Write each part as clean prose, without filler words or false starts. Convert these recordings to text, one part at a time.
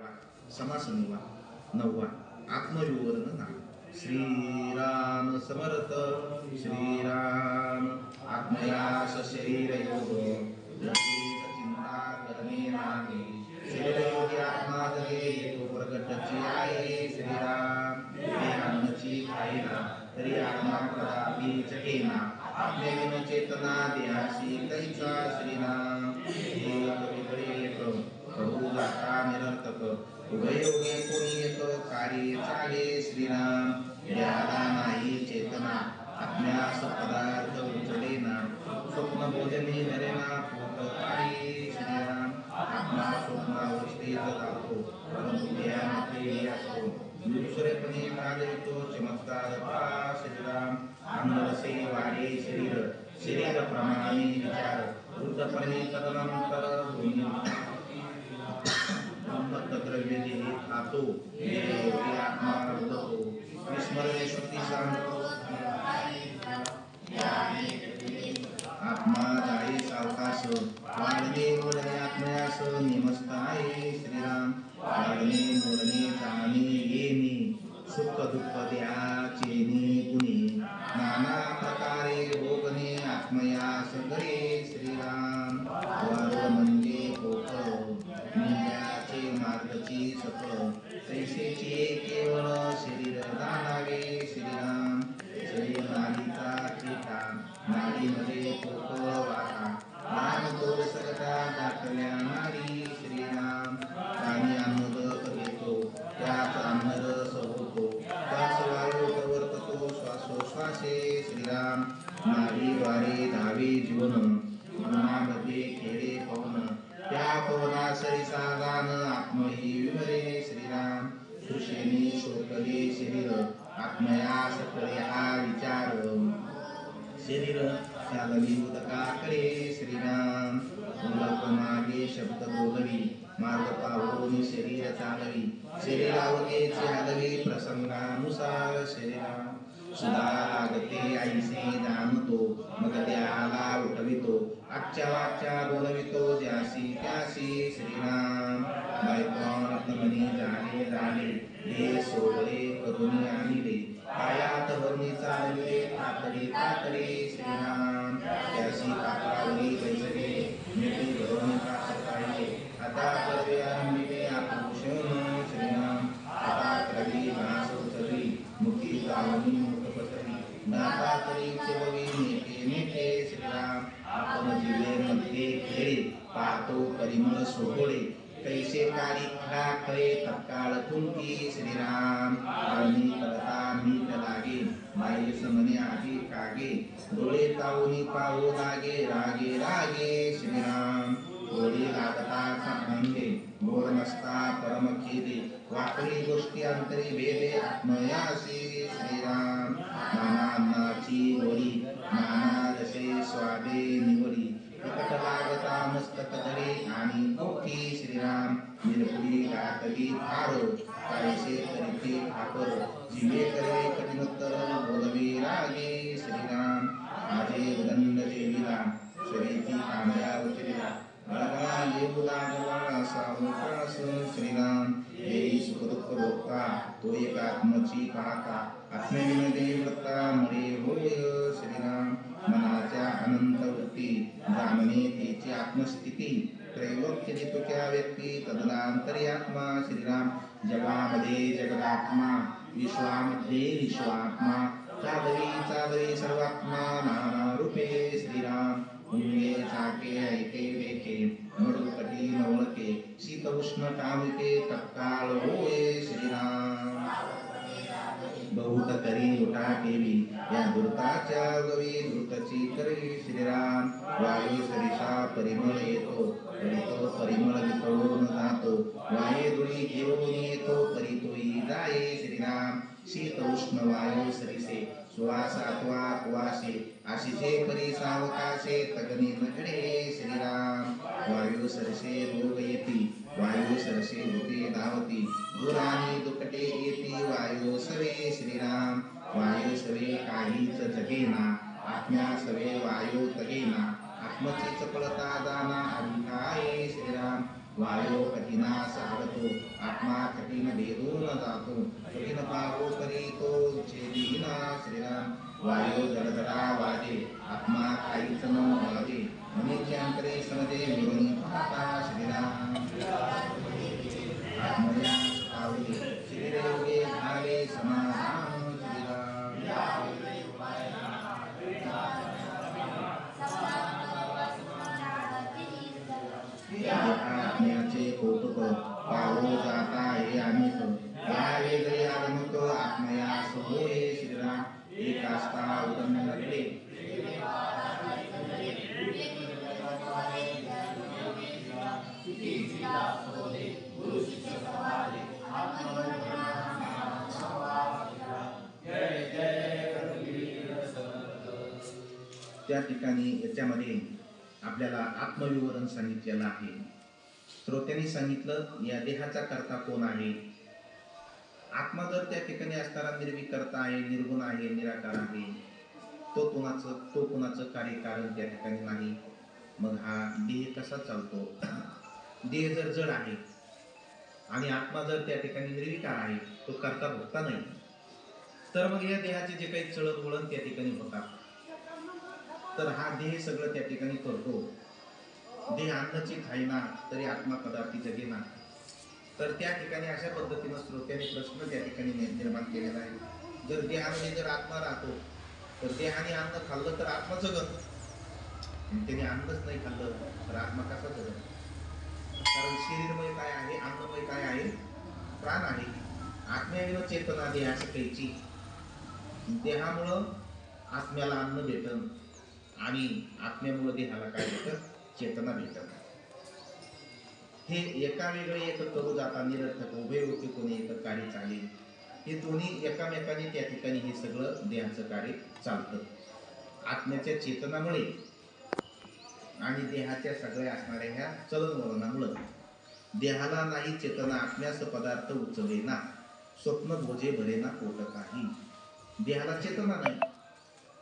समास नववा आत्मविवरण नाम. श्रीराम समर्थ. श्रीराम आत्मयास शरीर योग चिंता करणे नाही. शरीर योगी आत्मा जगे तो प्रगटची आहे. श्रीराम अन्नची खाईना तरी आत्मा कदापि चकेना. आत्मेविन चेतना देहाशी कैचा. श्रीराम प्रभू जाता निरर्थक उभयोगे कोणी येत कार्य चाले. श्रीराम देहाला नाही चेतना आत्म्यास पदार्थ उचलेना. स्वप्न भोजनी धरेना पोट पाळी. श्रीराम आत्मा स्वप्नावर स्थित जातो परंतु देहामध्ये असतो. दुसरेपणे प्राजवितो चमत्कार पहा. श्रीराम अंगरसे वाढे शरीर शरीर प्रमाणे विचार. वृद्धपणे तदनंतर द्रव्य देही खातो. आत्मा रडतो विस्मरणे शक्ती सांगतो. आत्मा जाई सावकाश वाढणे मोडणे आत्मयास निमस्त आहे. श्रीराम वाढणे मोडणे जाणे येणे सुख दुःख द्याचे कुणी. नाना प्रकारे भोगणे आत्मयास करे. श्रीराम वर म्हणजे भोग निंद्याचे मार्गची सकळ तैसेचे केवळ शरीर दानावे. श्रीराम शरीर नाडीचा चेता नाडीमध्ये पोकळ वाटा नाम तोड सकटा दाटल्या नाडी. श्रीराम आणि अन्नदक घेतो त्याच अन्नरस होतो त्याच वायू प्रवर्ततो श्वासोश्वासे. श्रीराम नाडीद्वारे धावे जीवन मनामध्ये खेळे पवन त्या पवना सरिसा गान आत्मही विवरे. श्रीराम कृषेने शोकले शरीर आत्मयास कळे हा विचार. शरीर चालवी उदकाकडे. श्रीराम उलक मागे शब्द बोलवी मार्ग पाहून शरीर चालवी. शरीरावगेचे हलवी प्रसंगानुसार. श्रीराम सुधा लागते आईसे जाणतो मग त्याला उठवितो. आजच्या वाच्या बोलवितो ज्यासी त्यासी. श्रीराम बायकोन रत्नमणी झाले झाले हे सोहळे करून आणले. पायात वर्णी चालविले तातडी तातडी. श्रीराम त्यासी कापरावरी बैसले मिठी भरून कास पाहिले. आता कर्वे आरंभिले आपुषण. श्रीराम आता क्रवी घास उचलली मुखी जावणी मुख पसरली. दाता तरी चेववी नेते नेते. श्रीराम आपण जिल्हे मध्ये खेळे पाहतो परिमळ सोहळे कैसे काळी खळे तत्काळ तुमकी. श्रीराम आळणी करता मीठ लागे माई समने आगे कागे. डोळे तावूनी पाहू लागे रागे रागे. श्रीराम डोळे लागताच आनंदे मोर नसता परम खेदे. वाकडी गोष्टी अंतरी भेदे आत्मयासी. श्रीराम नाना अन्नाची गोडी नाना जसे स्वादे निवडी. तिकट लागता मस्तक धरे आणि पोखी. श्रीराम निरपुडी घातली थार कायसे करीते खापर. जिवे करे कठिनोत्तर बोलवे रागे. श्रीराम माझे उदंड जेविला शरीची कांद्या उचलिला. बळगा येऊ लागला सावकाश. श्रीराम येई सुख दुःख भोगता तो एक आत्मची पाहता. आत्मेविनदे वृत्ता मळे होय. श्रीराम मनाच्या अनंत वृत्ती जाणणे त्याची आत्मस्थिती. त्रैलोक्य जितुक्या व्यक्ती तदनांतरी आत्मा. श्रीराम जगामध्ये जगदात्मा विश्वामध्ये विश्वात्मा. चादरी चादरी सर्वात्मा नाना रूपे. श्रीराम उंगे चाके ऐके वेके मृदुकटी नवळके शीत उष्ण टाविके तत्काळ होय. श्रीराम बहुत करी उठा केली या दुर्ताच्या गवी दुर्तची करी. श्रीराम वायू सरिसा परिमळ येतो परितो परिमळ वितळून जातो. वाये धुळी घेऊन येतो परितोई जाये. श्रीराम शीत उष्ण वायू सरिसे सुवासात्वा कुवासे आशिषे परी सावकाशे तगनी नगडे. श्रीराम वायू सरसे रोग येती वायू सरसे भूते धावती. दुरानी दुकटे येती वायू सवे. श्रीराम वायू सवे काहीच जगेना आत्म्या सवे वायू तगेना. आत्मची चपळता जाना अधिकाये. श्रीराम वायू कठिनास आवतो आत्मा कठीण भेदून जातो कठीण पाहो तरी तो छेदीना श्रीराम वायू जलधरा वाजे आत्मा काहीच न वाजे मनीचे अंतरे समजे मिळून पाहता श्रीराम आत्मया पावले श्रीदेवगे झाले समाधान श्रीराम आत्म्याचे कौतुक पाहू जाता हे अनेक यावेळी आगमक आत्मयास होय श्रीराम एक असता उदम लागले त्या ठिकाणी याच्यामध्ये आपल्याला आत्मविवरण सांगितलेलं आहे. श्रोत्यांनी सांगितलं या देहाचा कर्ता कोण आहे. आत्मा जर त्या ठिकाणी असताना निर्विकर्ता आहे, निर्गुण आहे, निराकार आहे, तो कुणाचं कार्यकारण त्या ठिकाणी नाही. मग हा देह कसा चालतो. देह जर जड आहे आणि आत्मा जर त्या ठिकाणी निर्विकार आहे, तो कर्ता भोगता नाही, तर मग या देहाचे जे काही चळत वळण त्या ठिकाणी होतात, तर हा देह सगळं त्या ठिकाणी करतो. देह अन्नची खाईना तरी आत्मा पदार्थी जगेना. तर त्या ठिकाणी अशा पद्धतीनं श्रोत्याने प्रश्न त्या ठिकाणी निर्माण केलेला आहे. जर देहामध्ये जर आत्मा राहतो तर देहाने अन्न खाल्लं तर आत्मा जगत, त्याने अन्नच नाही खाल्लं तर आत्मा कसा जगत. कारण शरीरमय काय आहे, अन्नमय काय आहे, प्राण आहे. आत्म्याविन चेतना देहास कैची. देहामुळं आत्म्याला अन्न भेटन आणि आत्म्यामुळे देहाला काय भेटत, चेतना भेटत. हे एका वेगळे एक करू जाता निरर्थक उभे होते कोणी एक कार्य चालेल. हे दोन्ही एकामेकाने त्या ठिकाणी हे सगळं देहाचं कार्य चालतं. आत्म्याच्या चेतनामुळे आणि देहाच्या सगळ्या असणाऱ्या ह्या चलनवलनामुळं देहाला नाही चेतना आत्म्यास पदार्थ उचलेना स्वप्न भोजे भरेना पोट काही. देहाला चेतना नाही.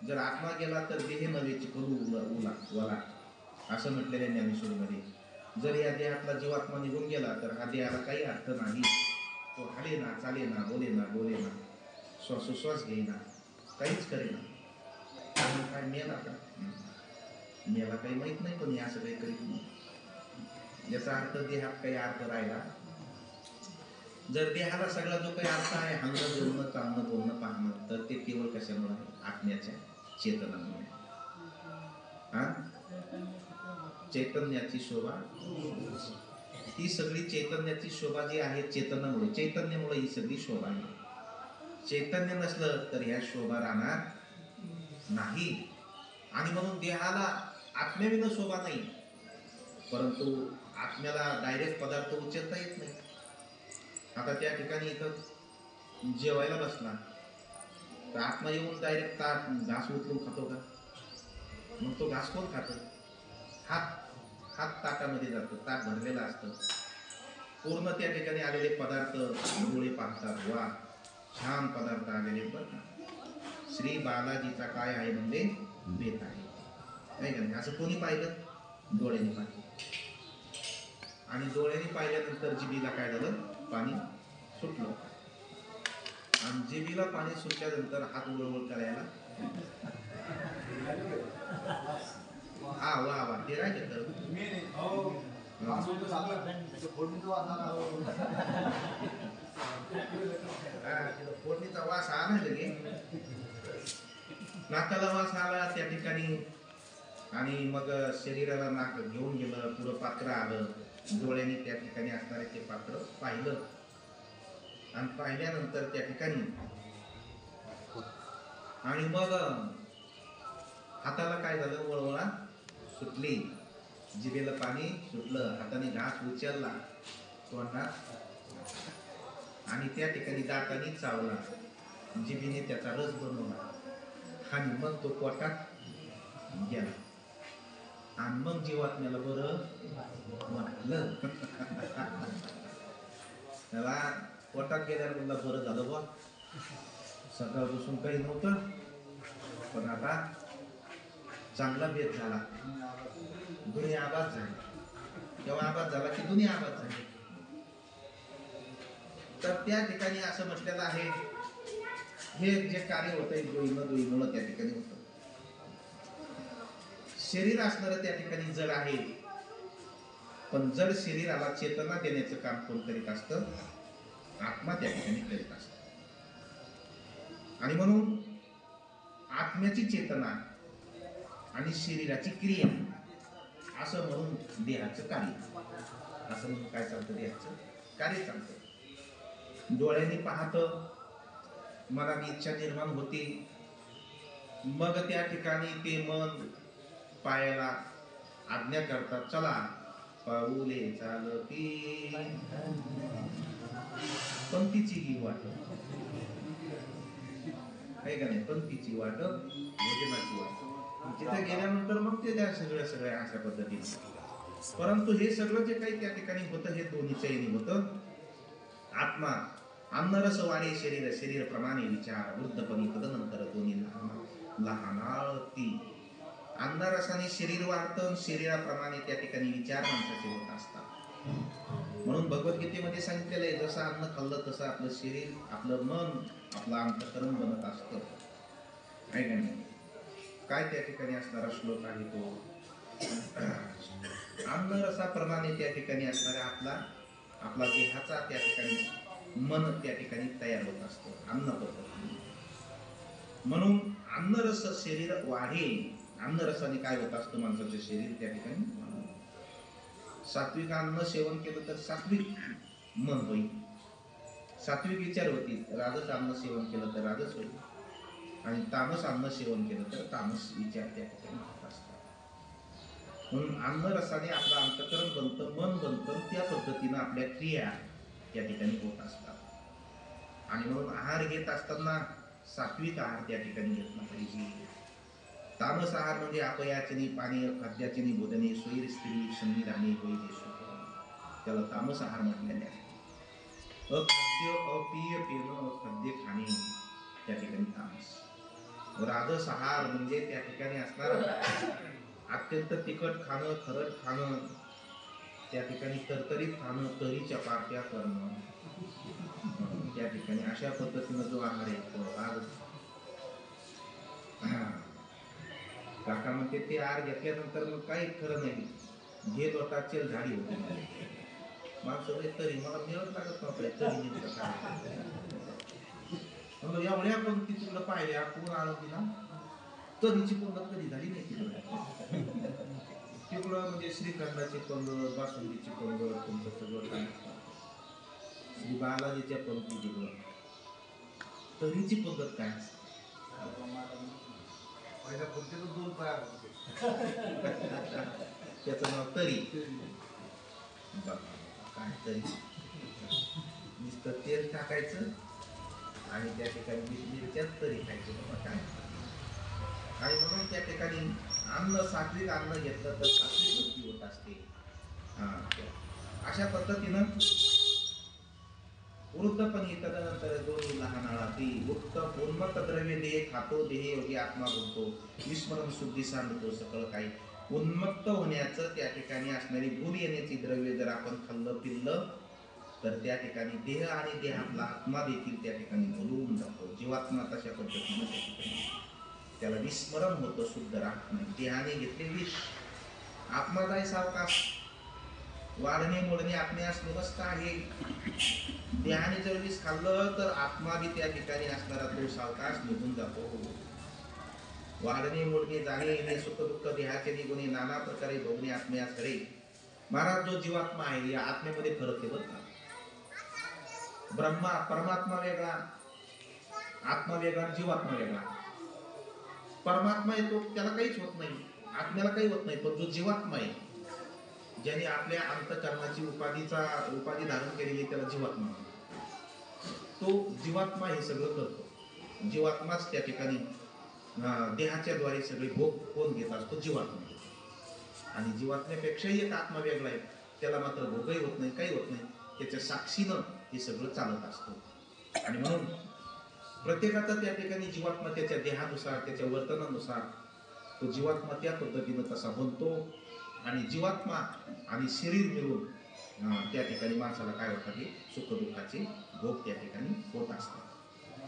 जर आत्मा गेला तर देह नव्हे चिकलू उला असं म्हटलेलं आहे ज्ञानेश्वरीमध्ये. जर या देहातला जीवात्मा निघून गेला तर हा देहाला काही अर्थ नाही. तो हालेना चालेना बोलेना श्वासोश्वास घेईना काहीच करेना. काय मेला का, मेला काही माहित नाही, पण असं काही करीत नाही. याचा अर्थ देहात काही अर्थ राहिला. जर देहाला सगळा जो काही अर्थ आहे, हलणं बोलणं चालणं बोलणं पाहणं, तर ते केवळ कशामुळे आहे, आत्म्याच्या चेतनामुळे. चैतन्याची शोभा, ही सगळी चैतन्याची शोभा जी आहे चेतनामुळे, चैतन्यामुळे ही सगळी शोभा आहे. चैतन्य नसलं तर ह्या शोभा राहणार नाही. आणि म्हणून देहाला आत्म्याविना शोभा नाही, परंतु आत्म्याला डायरेक्ट पदार्थ उचलता येत नाही. आता त्या ठिकाणी इथं जेवायला बसला तर आत्मा येऊन डायरेक्ट ताट घास उचलून खातो का. मग तो घास कोण खातं, हात ताटामध्ये जातो, ताट भरलेलं असतं. पूर्ण त्या ठिकाणी आलेले पदार्थ डोळे पाहतात, वा छान पदार्थ आलेले. बघा श्री बालाजीचा काय आहे म्हणजे बेत आहे, नाही का नाही. असं कोणी पाहिलं, डोळ्याने पाहिलं. आणि डोळ्याने पाहिल्यानंतर जिभीला काय झालं, पाणी सुटलं. आणि जिभीला पाणी सुटल्यानंतर हात वळवळ करायला, वा ते राहिले तर फोडणीचा वास आला लगे, नाकाला वास आला त्या ठिकाणी. आणि मग शरीराला नाक घेऊन गेलं, पुढं पात्र आलं. डोळ्याने त्या ठिकाणी असणारे ते पात्र पाहिलं. आणि पाहिल्यानंतर त्या ठिकाणी आणि मग हाताला काय झालं, वळवळा सुटली, जिभेला पाणी सुटलं, हाताने घास उचलला तोंडात आणि त्या ठिकाणी दाताने चावला, जिभेने त्याचा रस बनवला आणि मग तो पोटात गेला. आणि मग जीवात्म्याला बरं वाटलं. त्याला पोटात गेल्यावर म्हणला बरं झालं बा, सकाळपासून काही नव्हतं, पण आता चांगला भेद झाला, दुनिया आबाद झाली. जेव्हा आबाद झाला की दुनिया आबाद झाली. तर त्या ठिकाणी असं म्हटलेलं आहे, हे जे कार्य होतंय दुईमुळे त्या ठिकाणी होतं. शरीर असणारं त्या ठिकाणी जड आहे, पण जड शरीराला चेतना देण्याचं काम कोण करीत असतं? आत्मा त्या ठिकाणी करीत असत. आणि म्हणून आत्म्याची चेतना आणि शरीराची क्रिया असं म्हणून देहाचं कार्य, असं म्हणून काय चालतं? देहाचं कार्य चालतं. डोळ्यांनी पाहतं, मनाने इच्छा निर्माण होते, मग त्या ठिकाणी ते मन पायाला आज्ञा करतात, चला पाऊले चालती पंथीची ही वाट, आहे का नाही? पंथीची वाट, भोजनाची वाट. तिथे गेल्यानंतर मग ते त्या सगळ्या अशा पद्धतीने. परंतु हे सगळं जे काही त्या ठिकाणी होतं, हे दोन्हीच्या येणी होतं. आत्मा अन्नरस वाढे शरीर, शरीर प्रमाणे विचार, वृद्धपणी तदनंतर दोन्ही लहानाळती. अन्नरसाने शरीर वाढतं, शरीराप्रमाणे त्या ठिकाणी विचार माणसाचे होत असतात. म्हणून भगवद्गीतेमध्ये सांगितलेलं आहे, जसं अन्न खाल्लं तसं आपलं शरीर, आपलं मन, आपलं अंतःकरण बनत असतं, आहे का नाही? काय त्या ठिकाणी असणारा श्लोक आहे तो, अन्नरसाप्रमाणे त्या ठिकाणी असणारा आपला देहाचा त्या ठिकाणी मन त्या ठिकाणी तयार होत असतं अन्न पद्धतीने. म्हणून अन्नरस शरीर वाढे, अन्नरसाने काय होत असतं? माणसाचं शरीर त्या ठिकाणी. सात्विक अन्न सेवन केलं तर सात्विक मन होईल, सात्विक विचार होतील. राजस अन्न सेवन केलं तर राजस होईल, आणि तामस अन्न सेवन केलं तर तामस विचार त्या ठिकाणी होत असतात. म्हणून अन्नरसाने आपलं अंतःकरण बनतं, मन बनतं, त्या पद्धतीनं आपल्या क्रिया त्या ठिकाणी होत असतात. आणि म्हणून आहार घेत असताना सात्विक आहार त्या ठिकाणी घेतला पाहिजे. तामस आहार म्हणजे अपयाचनी पाणी, खाद्याचनी भोजने, स्वैर स्त्री संविधाने होई सुख, त्याला तामस आहार म्हटलेले आहे. अखाद्य अपेय पेन, खाद्य खाणे त्या ठिकाणी तामस. राजस आहार म्हणजे त्या ठिकाणी असणार अत्यंत तिखट खाणं, खरड खाणं, त्या ठिकाणी तरतरीत खाणं, तरीच्या पार्ट्या करणं, त्या ठिकाणी अशा पद्धतीनं जो आहार आहे तो राजस. काका म्हणते ते आहार घेतल्यानंतर मग काही खरं नाही, घेत होता चेल झाडी होती. माणसं तरी मला मिळत लागत नव्हतं तरी नेमकं काय. एवढ्या पंक्ती तुला पाहिल्या कोण आणून दिला, तरीची पंगत कधी झाली नाही तिकडं. तिकडं म्हणजे श्रीखंडाची पंगत, बासुंदीची पंगत, तुमचं सगळं काय श्री बालाजीच्या पंक्ती तिकडं, तरीची पंगत काय असते? त्याचं नाव तरी. काय तरी नुसतं तेल टाकायचं आणि त्या ठिकाणी मिरच्यात तरी खायचं बाबा काय. आणि म्हणून त्या ठिकाणी अन्न सात्विक अन्न घेतलं तर सात्विक वृत्ती होत असते. अशा पद्धतीनं वृद्धपणी तदनंतर दोन्ही लहानाळाती उत्तम उन्मत्त द्रव्य देह खातो, देह योगी आत्मा बोलतो, विस्मरण शुद्धी सांगतो सकळ काही. उन्मत्त होण्याचं त्या ठिकाणी असणारी भूल येण्याची द्रव्य जर आपण खाल्लं पिल्लं तर त्या ठिकाणी देह आणि देहातला आत्मा देखील त्या ठिकाणी भुलून जातो. जीवात्मा तशा पद्धतीनं त्या ठिकाणी त्याला विस्मरण होतं, शुद्ध राहत नाही. देहाने घेतले विष, आत्मा जाय सावकाश. वाढणे मोडणे आत्म्यास निवस्त आहे. देहाने जर विष खाल्लं तर आत्मा बी त्या ठिकाणी असणारा तो सावकाश निघून जातो. वाढणे मोडणे जाणे येणे सुख दुःख देहाचे निगुणे नाना प्रकारे भोगणे आत्म्यास खरे. महाराज जो जीवात्मा आहे या आत्मेमध्ये फरक आहे बरं. ब्रह्मा परमात्मा वेगळा, आत्मा वेगळा, जीवात्मा वेगळा. परमात्मा येतो त्याला काहीच होत नाही, आत्म्याला काही होत नाही. पण जो जीवात्मा आहे ज्याने आपल्या अंतःकरणाची उपाधी धारण केलेली त्याला जीवात्मा. तो जीवात्मा हे सगळं करतो. जीवात्माच त्या ठिकाणी देहाच्या द्वारे सगळे भोग कोण घेत असतो? जीवात्मा. आणि जीवात्म्यापेक्षाही एक आत्मा वेगळा आहे, त्याला मात्र भोगही होत नाही, काही होत नाही. त्याच्या साक्षीनं हे सगळं चालत असतं. आणि म्हणून प्रत्येकाचा त्या ठिकाणी जीवात्मा त्याच्या देहानुसार त्याच्या वर्तनानुसार तो जीवात्मा त्या पद्धतीनं तसा बनतो. आणि जीवात्मा आणि शरीर मिळून त्या ठिकाणी माणसाला काय होतात की सुखदुःखाचे भोग त्या ठिकाणी होत असतात.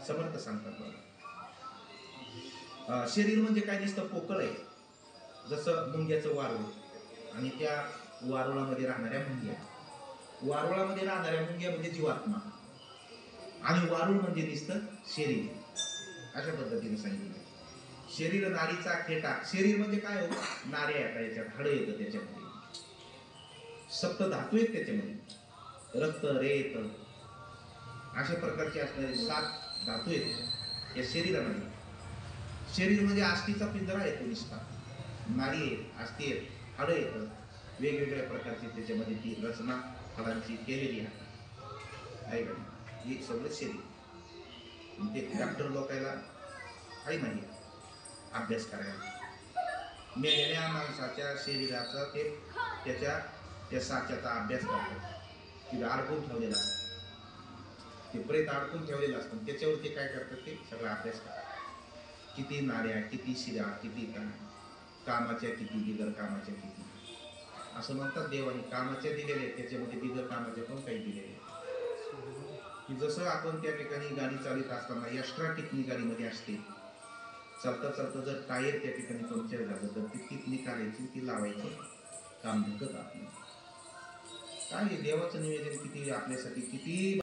समर्थ सांगतात बघा, शरीर म्हणजे काय दिसतं, पोकळ आहे, जसं मुंग्याचं वारूळ आणि त्या वारुळामध्ये राहणाऱ्या मुंग्या. वारुळामध्ये राहणाऱ्या मुंग्या म्हणजे जीवात्मा आणि वारुळ म्हणजे दिसतं शरीर. अशा पद्धतीने सांगितलं. शरीर नाडीचा खेटा. शरीर म्हणजे काय हो, नाड्या येतात याच्यात, हाडं येतं त्याच्यामध्ये, सप्त धातू आहेत त्याच्यामध्ये, रक्त रेत अशा प्रकारचे असणारे 7 धातू आहेत या शरीरामध्ये. शरीर म्हणजे अस्थिचा पिंजरा येतो निसता, नाडी आहेत, अस्थि आहेत, हाडं येतं, वेगवेगळ्या प्रकारची त्याच्यामध्ये ती रचना हाडांची केलेली आहे का. हे सगळं शरीर. ते डॉक्टर लोकांना काही नाही अभ्यास करायला. मेलेल्या माणसाच्या शरीराचा ते त्या साच्याचा अभ्यास करतात. तिथे अडकून ठेवलेला असतं, ते प्रेत अडकून ठेवलेलं असतं, त्याच्यावर ते काय करतात, ते सगळा अभ्यास करतात. किती नाड्या, किती शिरा, किती काय, कामाच्या किती, बिगर कामाच्या किती, असं म्हणतात देवाने. कामाच्या दिलेले आहेत, त्याच्यामध्ये बिगर कामाच्या पण काही दिलेले की जसं आपण त्या ठिकाणी गाडी चालित असताना एक्स्ट्रा टिकनी गाडीमध्ये असते, चालता चालता जर टायर त्या ठिकाणी पंक्चर झालं तर ती टिकनी काढायची, ती लावायची, काम निघत आपलं. काय देवाचं निवेदन किती आपल्यासाठी, किती